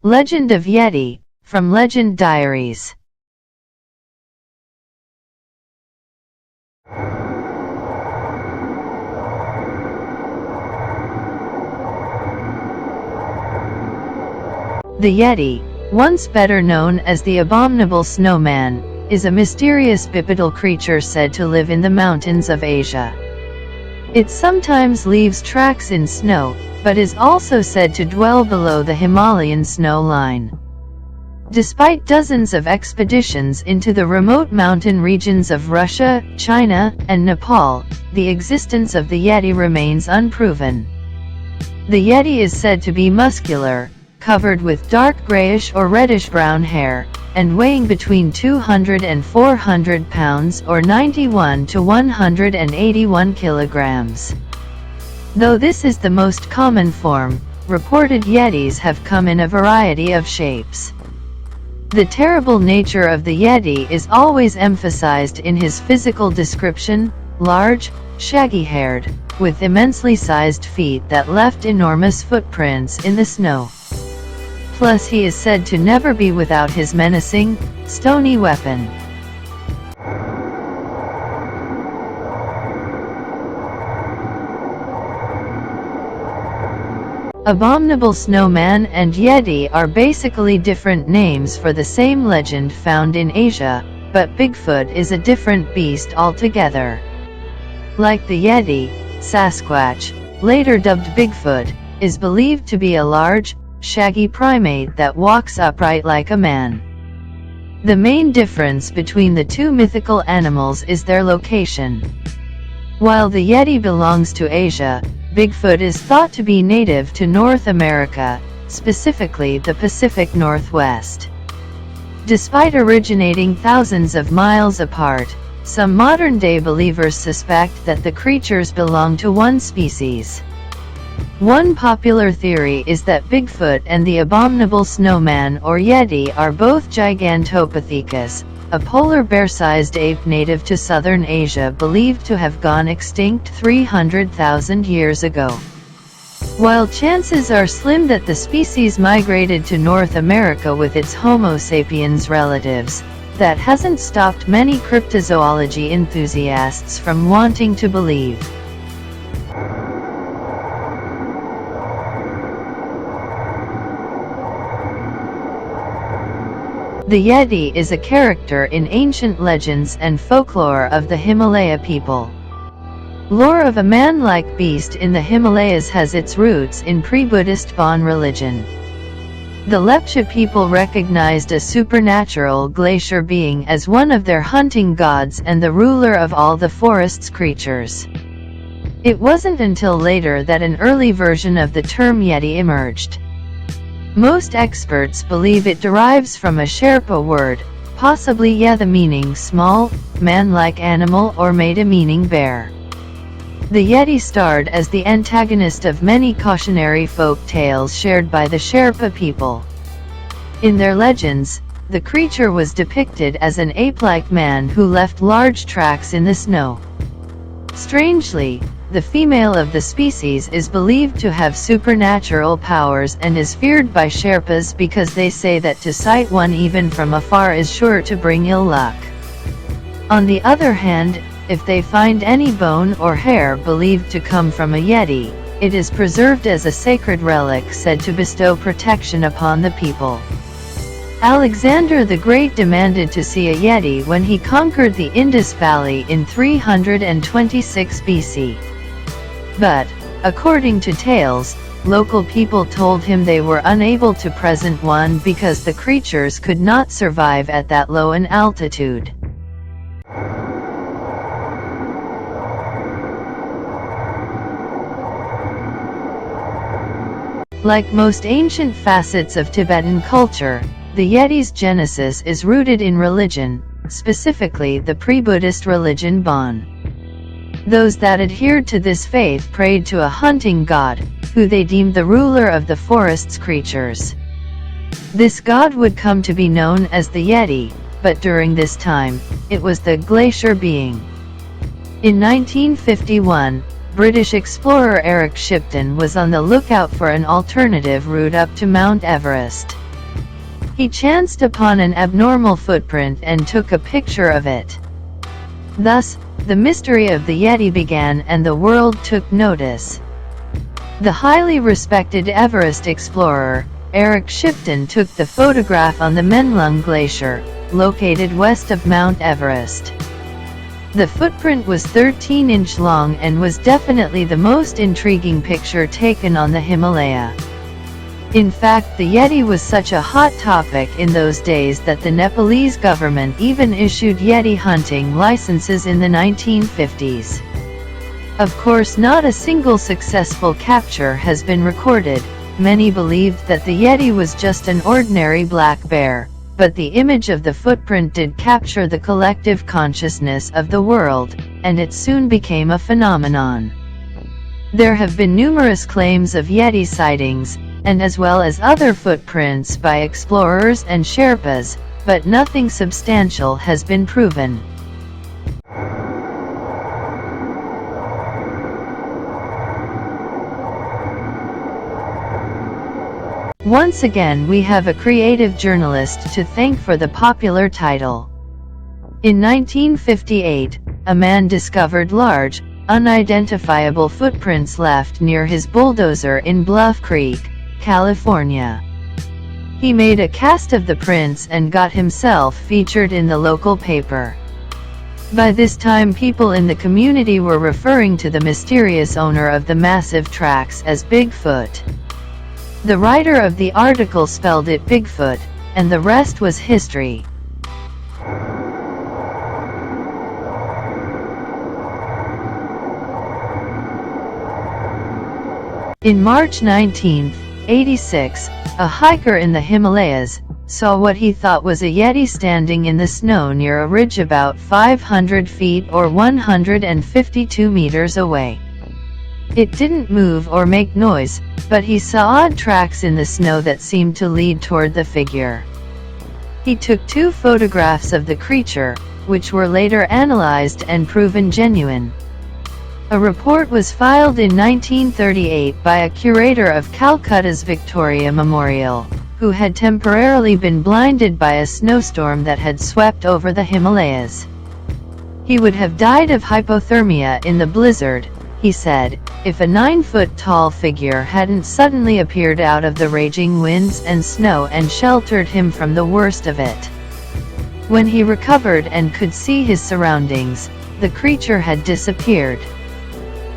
Legend of Yeti, from Legend Diaries. The Yeti, once better known as the Abominable Snowman, is a mysterious bipedal creature said to live in the mountains of Asia. It sometimes leaves tracks in snow, but is also said to dwell below the Himalayan snow line. Despite dozens of expeditions into the remote mountain regions of Russia, China, and Nepal, the existence of the Yeti remains unproven. The Yeti is said to be muscular, covered with dark grayish or reddish-brown hair, and weighing between 200 and 400 pounds or 91 to 181 kilograms. Though this is the most common form, reported Yetis have come in a variety of shapes. The terrible nature of the Yeti is always emphasized in his physical description: large, shaggy-haired, with immensely sized feet that left enormous footprints in the snow. Plus, he is said to never be without his menacing, stony weapon. Abominable Snowman and Yeti are basically different names for the same legend found in Asia, but Bigfoot is a different beast altogether. Like the Yeti, Sasquatch, later dubbed Bigfoot, is believed to be a large, shaggy primate that walks upright like a man. The main difference between the two mythical animals is their location. While the Yeti belongs to Asia, Bigfoot is thought to be native to North America, specifically the Pacific Northwest. Despite originating thousands of miles apart, some modern-day believers suspect that the creatures belong to one species. One popular theory is that Bigfoot and the Abominable Snowman or Yeti are both Gigantopithecus, a polar bear-sized ape native to southern Asia believed to have gone extinct 300,000 years ago. While chances are slim that the species migrated to North America with its Homo sapiens relatives, that hasn't stopped many cryptozoology enthusiasts from wanting to believe. The Yeti is a character in ancient legends and folklore of the Himalaya people. Lore of a man-like beast in the Himalayas has its roots in pre-Buddhist Bon religion. The Lepcha people recognized a supernatural glacier being as one of their hunting gods and the ruler of all the forest's creatures. It wasn't until later that an early version of the term Yeti emerged. Most experts believe it derives from a Sherpa word, possibly Yetha meaning small, man-like animal, or Meta meaning bear. The Yeti starred as the antagonist of many cautionary folk tales shared by the Sherpa people. In their legends, the creature was depicted as an ape-like man who left large tracks in the snow. Strangely, the female of the species is believed to have supernatural powers and is feared by Sherpas because they say that to sight one even from afar is sure to bring ill luck. On the other hand, if they find any bone or hair believed to come from a Yeti, it is preserved as a sacred relic said to bestow protection upon the people. Alexander the Great demanded to see a Yeti when he conquered the Indus Valley in 326 BC. But, according to tales, local people told him they were unable to present one because the creatures could not survive at that low an altitude. Like most ancient facets of Tibetan culture, the Yeti's genesis is rooted in religion, specifically the pre-Buddhist religion Bon. Those that adhered to this faith prayed to a hunting god, who they deemed the ruler of the forest's creatures. This god would come to be known as the Yeti, but during this time, it was the glacier being. In 1951, British explorer Eric Shipton was on the lookout for an alternative route up to Mount Everest. He chanced upon an abnormal footprint and took a picture of it. Thus, the mystery of the Yeti began and the world took notice. The highly respected Everest explorer, Eric Shipton, took the photograph on the Menlung Glacier, located west of Mount Everest. The footprint was 13-inch long and was definitely the most intriguing picture taken on the Himalaya. In fact, the Yeti was such a hot topic in those days that the Nepalese government even issued Yeti hunting licenses in the 1950s. Of course, not a single successful capture has been recorded. Many believed that the Yeti was just an ordinary black bear, but the image of the footprint did capture the collective consciousness of the world, and it soon became a phenomenon. There have been numerous claims of Yeti sightings, and as well as other footprints by explorers and Sherpas, but nothing substantial has been proven. Once again, we have a creative journalist to thank for the popular title. In 1958, a man discovered large, unidentifiable footprints left near his bulldozer in Bluff Creek, California. He made a cast of the prints and got himself featured in the local paper. By this time, people in the community were referring to the mysterious owner of the massive tracks as Bigfoot. The writer of the article spelled it Bigfoot, and the rest was history. In March 1986, a hiker in the Himalayas saw what he thought was a Yeti standing in the snow near a ridge about 500 feet or 152 meters away. It didn't move or make noise, but he saw odd tracks in the snow that seemed to lead toward the figure. He took 2 photographs of the creature, which were later analyzed and proven genuine. A report was filed in 1938 by a curator of Calcutta's Victoria Memorial, who had temporarily been blinded by a snowstorm that had swept over the Himalayas. He would have died of hypothermia in the blizzard, he said, if a 9-foot-tall figure hadn't suddenly appeared out of the raging winds and snow and sheltered him from the worst of it. When he recovered and could see his surroundings, the creature had disappeared.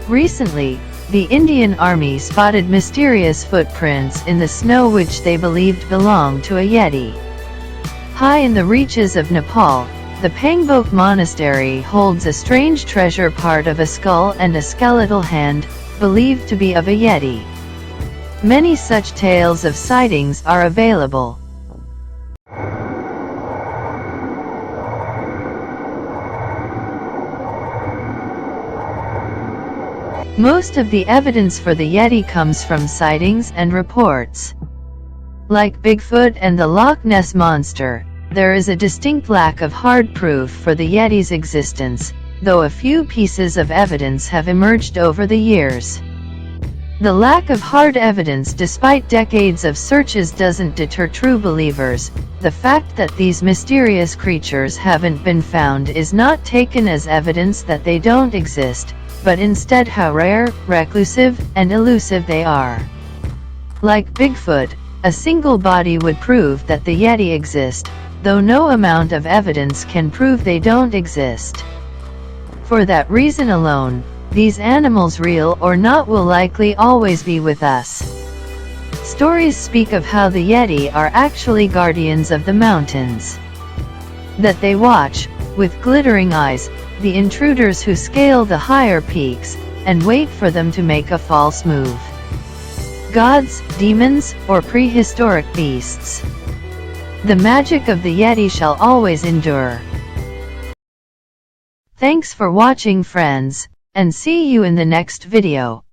Recently, the Indian Army spotted mysterious footprints in the snow which they believed belonged to a Yeti. High in the reaches of Nepal, the Pangbok Monastery holds a strange treasure, part of a skull and a skeletal hand, believed to be of a Yeti. Many such tales of sightings are available. Most of the evidence for the Yeti comes from sightings and reports. Like Bigfoot and the Loch Ness Monster, there is a distinct lack of hard proof for the Yeti's existence, though a few pieces of evidence have emerged over the years. The lack of hard evidence despite decades of searches doesn't deter true believers. The fact that these mysterious creatures haven't been found is not taken as evidence that they don't exist, but instead how rare, reclusive, and elusive they are. Like Bigfoot, a single body would prove that the Yeti exist, though no amount of evidence can prove they don't exist. For that reason alone, these animals, real or not, will likely always be with us. Stories speak of how the Yeti are actually guardians of the mountains. That they watch, with glittering eyes, the intruders who scale the higher peaks, and wait for them to make a false move. Gods, demons, or prehistoric beasts. The magic of the Yeti shall always endure. Thanks for watching, friends, and see you in the next video.